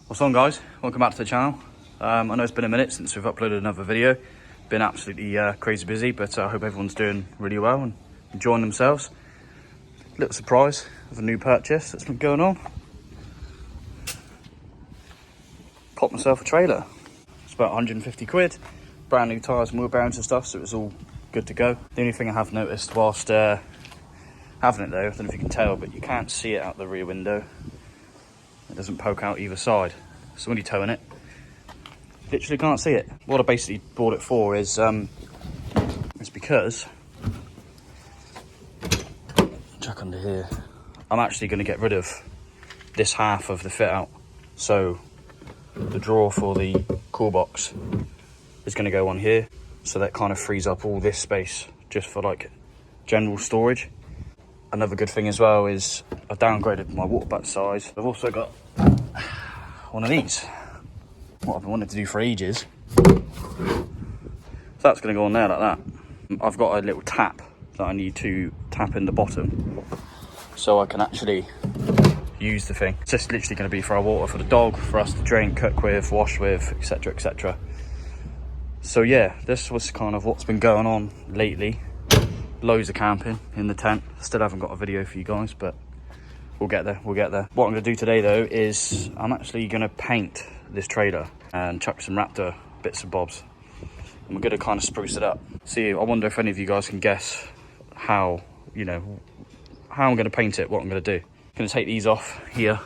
What's on, guys? Welcome back to the channel. I know it's been a minute since we've uploaded another video. Been absolutely crazy busy, but I hope everyone's doing really well and enjoying themselves. Little surprise of a new purchase that's been going on. Popped myself a trailer. It's about 150 quid. Brand new tyres and wheel bearings and stuff, so it's all good to go. The only thing I have noticed whilst having it though, I don't know if you can tell, but you can't see it out the rear window. It doesn't poke out either side. So when you're towing it, literally can't see it. What I basically bought it for is it's because, check under here, I'm actually going to get rid of this half of the fit out. So the drawer for the cool box is going to go on here. So that kind of frees up all this space just for like general storage. Another good thing as well is I've downgraded my water butt size. I've also got one of these, what I've been wanting to do for ages. So that's going to go on there like that. I've got a little tap that I need to tap in the bottom so I can actually use the thing. It's just literally going to be for our water for the dog, for us to drink, cook with, wash with, etc, etc. So yeah, this was kind of what's been going on lately. Loads of camping in the tent. Still haven't got a video for you guys, but we'll get there, we'll get there. What I'm going to do today though is I'm actually going to paint this trailer and chuck some Raptor bits and bobs. And we're going to kind of spruce it up. See, I wonder if any of you guys can guess how, how I'm going to paint it, what I'm going to do. I'm going to take these off here,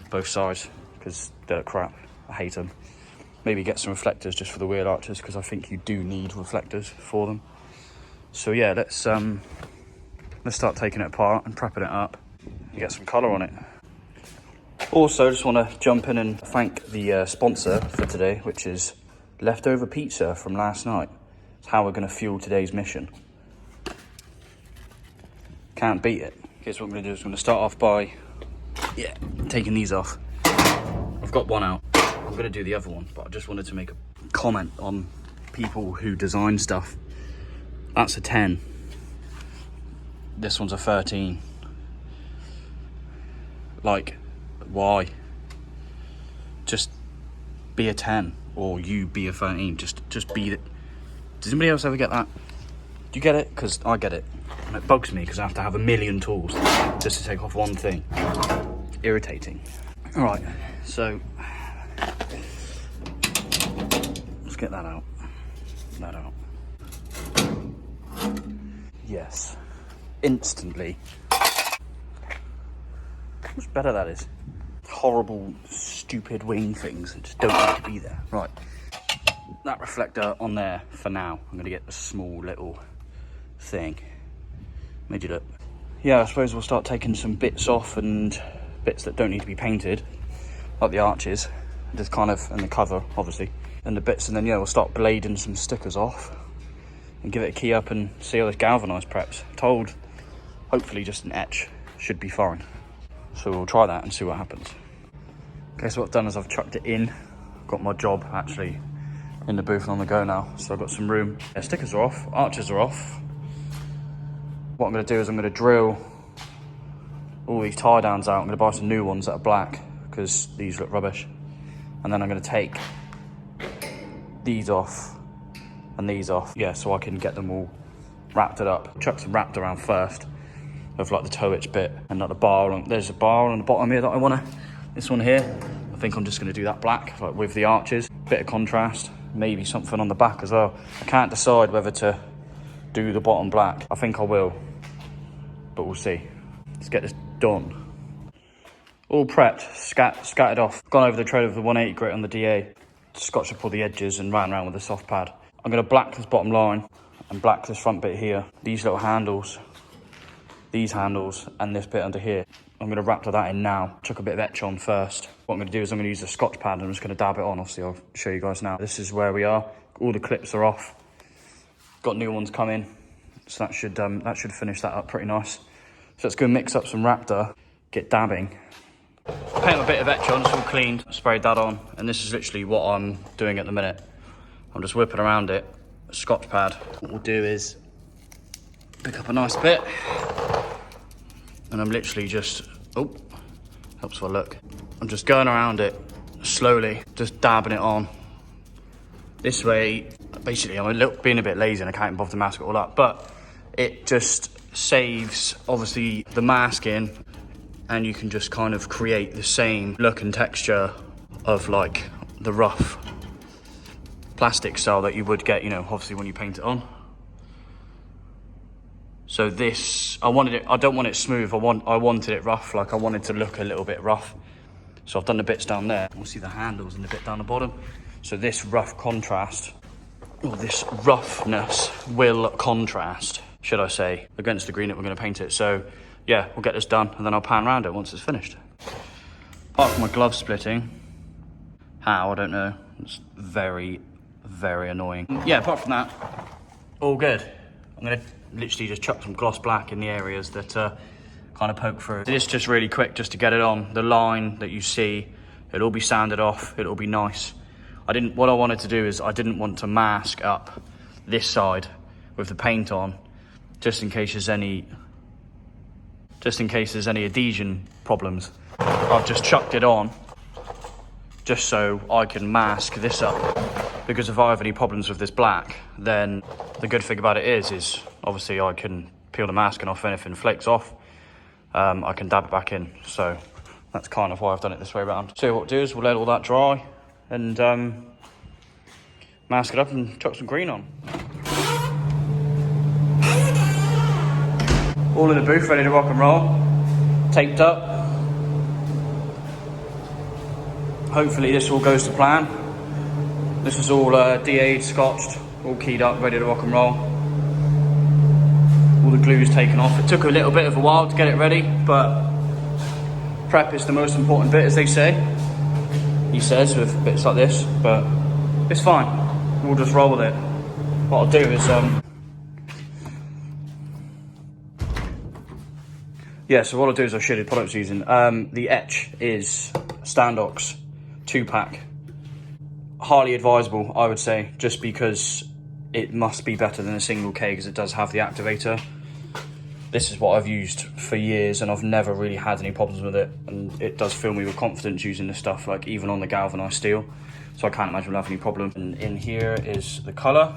both sides, because they're crap. I hate them. Maybe get some reflectors just for the wheel arches, because I think you do need reflectors for them. So yeah, let's start taking it apart and prepping it up and get some colour on it. Also, just want to jump in and thank the sponsor for today, which is leftover pizza from last night. It's how we're going to fuel today's mission. Can't beat it. Okay, so what I'm going to do is I'm going to start off by, taking these off. I've got one out. I'm going to do the other one, but I just wanted to make a comment on people who design stuff. That's a 10. This one's a 13. Like, why? Just be a 10, or you be a 13. Just be it. Does anybody else ever get that? Do you get it? Because I get it. And it bugs me because I have to have a million tools just to take off one thing. Irritating. All right, so let's get that out. That out. Yes. Instantly. How much better that is. Horrible, stupid wing things that just don't need to be there. Right. That reflector on there for now. I'm going to get a small little thing. Made it up. Yeah, I suppose we'll start taking some bits off and bits that don't need to be painted, like the arches, just kind of, and the cover, obviously, and the bits, and then yeah, we'll start blading some stickers off and give it a key up and see how this galvanised preps. Told, hopefully just an etch should be fine. So we'll try that and see what happens. Okay, so what I've done is I've chucked it in. Got my job actually in the booth and on the go now. So I've got some room. Yeah, stickers are off, arches are off. What I'm gonna do is I'm gonna drill all these tie downs out. I'm gonna buy some new ones that are black because these look rubbish. And then I'm gonna take these off and these off. Yeah, so I can get them all wrapped it up. Chuck some Raptor around first of like the toe hitch bit and like the bar. There's a bar on the bottom here that I wanna, this one here. I think I'm just gonna do that black, like with the arches. Bit of contrast, maybe something on the back as well. I can't decide whether to do the bottom black. I think I will, but we'll see. Let's get this done. All prepped, scattered off. Gone over the trailer with the 180 grit on the DA. Scotched up all the edges and ran around with a soft pad. I'm gonna black this bottom line and black this front bit here. These little handles, these handles, and this bit under here. I'm gonna Raptor that in now. Chuck a bit of etch on first. What I'm gonna do is I'm gonna use a Scotch pad and I'm just gonna dab it on. Obviously, I'll show you guys now. This is where we are. All the clips are off. Got new ones coming. So that should finish that up pretty nice. So let's go mix up some Raptor, get dabbing. Paint a bit of etch on, it's all cleaned. Sprayed that on, and this is literally what I'm doing at the minute. I'm just whipping around it, a Scotch pad. What we'll do is pick up a nice bit, and I'm literally just, oh, helps if I look. I'm just going around it slowly just dabbing it on. This way, basically, I'm being a bit lazy and I can't bother to mask it all up, but it just saves, obviously, the masking, and you can just kind of create the same look and texture of like the rough plastic style that you would get, you know, obviously when you paint it on. So this, I don't want it smooth, I wanted it rough, like I wanted to look a little bit rough. So I've done the bits down there. We'll see the handles and the bit down the bottom. So this rough contrast, or this roughness will contrast, should I say, against the green that we're gonna paint it. So yeah, we'll get this done and then I'll pan around it once it's finished. Apart from my glove splitting, how, I don't know. It's very, very annoying. Yeah, apart from that, all good. I'm gonna literally just chuck some gloss black in the areas that kind of poke through. This is just really quick, just to get it on. The line that you see, it'll all be sanded off, it'll be nice. What I wanted to do is I didn't want to mask up this side with the paint on, just in case there's any adhesion problems. I've just chucked it on just so I can mask this up, because if I have any problems with this black, then the good thing about it is obviously I can peel the masking off, and if it flakes off, I can dab it back in. So that's kind of why I've done it this way around. So what we'll do is we'll let all that dry and mask it up and chuck some green on. All in the booth, ready to rock and roll. Taped up. Hopefully this all goes to plan. This is all DA'd, scotched, all keyed up, ready to rock and roll. All the glue's taken off. It took a little bit of a while to get it ready, but prep is the most important bit, as they say. He says, with bits like this, but it's fine. We'll just roll with it. What I'll do is, yeah, so what I'll do is I'll show you the products using. The etch is Standox 2-pack. Highly advisable, I would say, just because it must be better than a single K, because it does have the activator. This is what I've used for years and I've never really had any problems with it, and it does fill me with confidence using this stuff, like even on the galvanized steel. So I can't imagine we'll have any problem. And in here is the colour.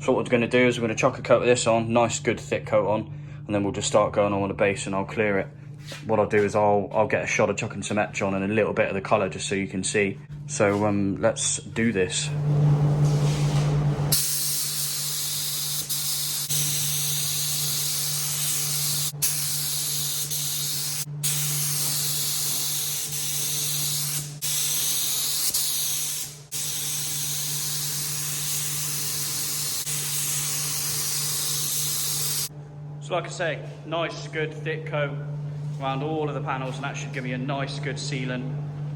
So what we're going to do is we're going to chuck a coat of this on, nice good thick coat on, and then we'll just start going on with the base and I'll clear it. What I'll do is I'll get a shot of chucking some etch on and a little bit of the colour just so you can see. So let's do this. So like I say, nice good thick coat around all of the panels, and that should give me a nice good sealant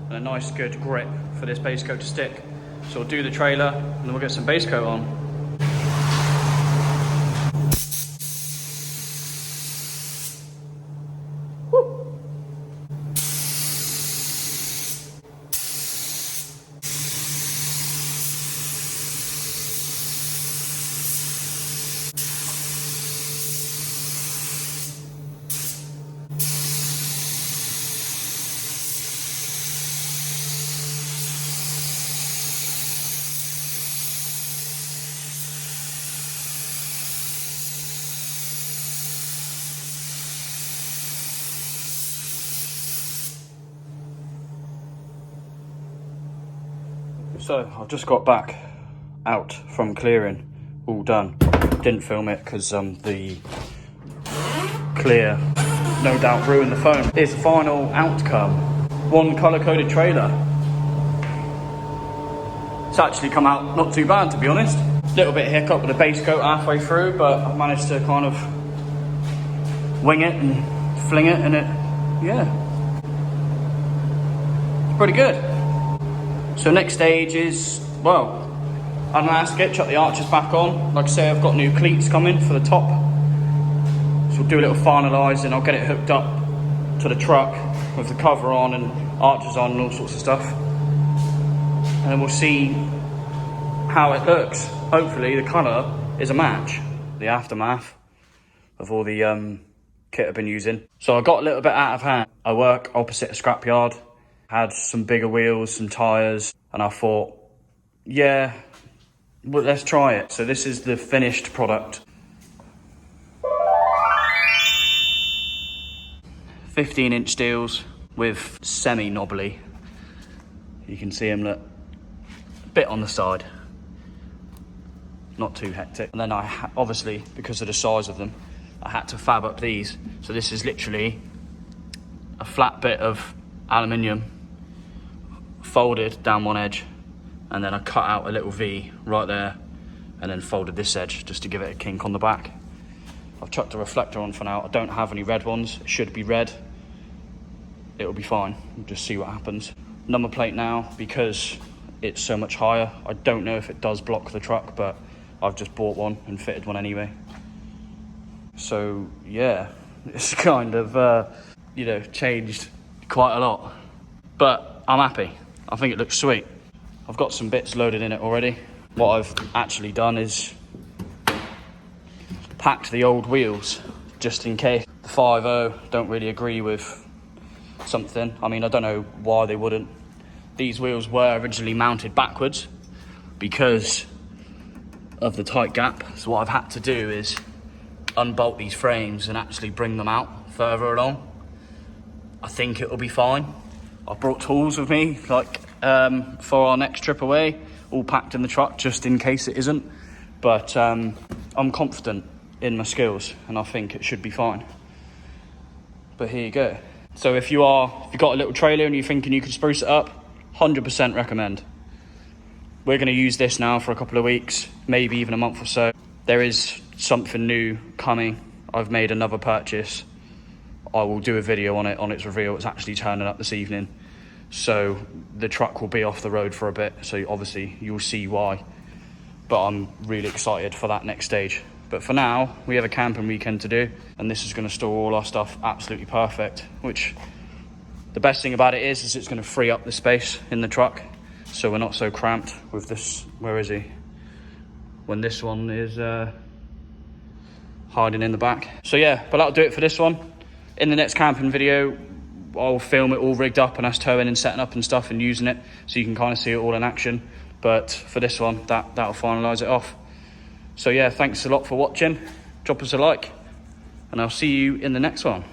and a nice good grip for this base coat to stick. So we'll do the trailer and then we'll get some base coat on. So I've just got back out from clearing, all done. Didn't film it because the clear no doubt ruined the phone. Here's the final outcome. One colour-coded trailer. It's actually come out not too bad, to be honest. Little bit of hiccup with the base coat halfway through, but I've managed to kind of wing it and fling it, and yeah, it's pretty good. So next stage is, well, unmask it, chuck the arches back on. Like I say, I've got new cleats coming for the top. So we'll do a little finalising. I'll get it hooked up to the truck with the cover on and arches on and all sorts of stuff. And then we'll see how it looks. Hopefully the colour is a match. The aftermath of all the kit I've been using. So I got a little bit out of hand. I work opposite a scrapyard. Had some bigger wheels, some tyres, and I thought, yeah, well, let's try it. So this is the finished product. 15-inch steels with semi-knobbly. You can see them, look, a bit on the side. Not too hectic. And then I, obviously, because of the size of them, I had to fab up these. So this is literally a flat bit of aluminium folded down one edge, and then I cut out a little V right there and then folded this edge just to give it a kink on the back. I've chucked a reflector on for now. I don't have any red ones. It should be red. It'll be fine. We'll just see what happens. Number plate now, because it's so much higher. I don't know if it does block the truck, but I've just bought one and fitted one anyway. So yeah, it's kind of, you know, changed quite a lot. But I'm happy. I think it looks sweet. I've got some bits loaded in it already. What I've actually done is packed the old wheels just in case the 5.0 don't really agree with something. I mean, I don't know why they wouldn't. These wheels were originally mounted backwards because of the tight gap. So what I've had to do is unbolt these frames and actually bring them out further along. I think it'll be fine. I've brought tools with me, like for our next trip away, all packed in the truck just in case it isn't. But I'm confident in my skills and I think it should be fine. But here you go. So if you've got a little trailer and you're thinking you could spruce it up, 100% recommend. We're going to use this now for a couple of weeks, maybe even a month or so. There is something new coming. I've made another purchase. I will do a video on it, on its reveal. It's actually turning up this evening. So the truck will be off the road for a bit. So obviously you'll see why. But I'm really excited for that next stage. But for now, we have a camping weekend to do. And this is going to store all our stuff absolutely perfect. Which, the best thing about it is it's going to free up the space in the truck. So we're not so cramped with this. Where is he? When this one is hiding in the back. So yeah, but that'll do it for this one. In the next camping video, I'll film it all rigged up and us towing and setting up and stuff and using it so you can kind of see it all in action. But for this one, that'll finalise it off. So yeah, thanks a lot for watching. Drop us a like and I'll see you in the next one.